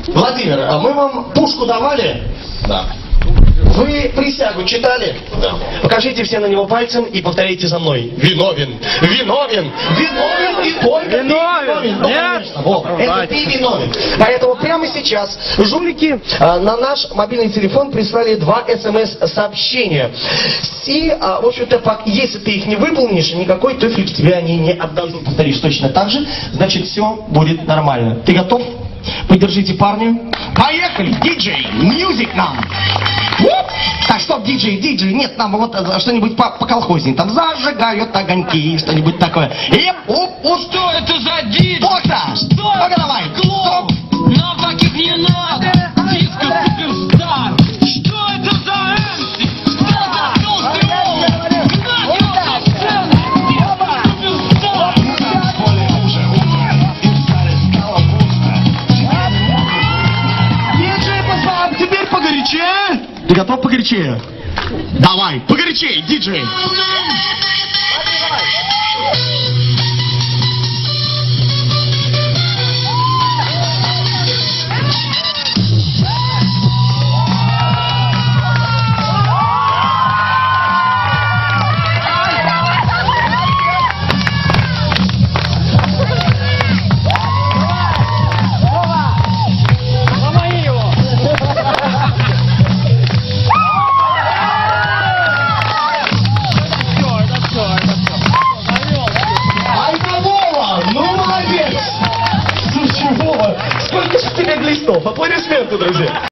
Владимир, а мы вам пушку давали? Да. Вы присягу читали? Да. Покажите все на него пальцем и повторите за мной. Виновен, виновен, виновен и только виновен. ты. Нет. Вот, это ты виновен. Поэтому прямо сейчас жулики на наш мобильный телефон прислали 2 СМС-сообщения. И, в общем-то, если ты их не выполнишь, никакой туфельки тебе они не отдадут. Повторишь точно так же, значит, все будет нормально. Ты готов? Поддержите парня. Поехали! Диджей! Мьюзик нам! Так, стоп, диджей, нет, нам вот что-нибудь по-колхозней. Там зажигают огоньки, что-нибудь такое. И Что это за диджей? Остро! Что? Ну-ка давай! Клоун! Нам таких не надо! Диско суперстар! Что это за эмси? Кто за толстый молот? Гнать его на сцену! Диско суперстар! Диджей, позвал, теперь погорячее. Ты готов погорячее? Давай, погорячее, диджей!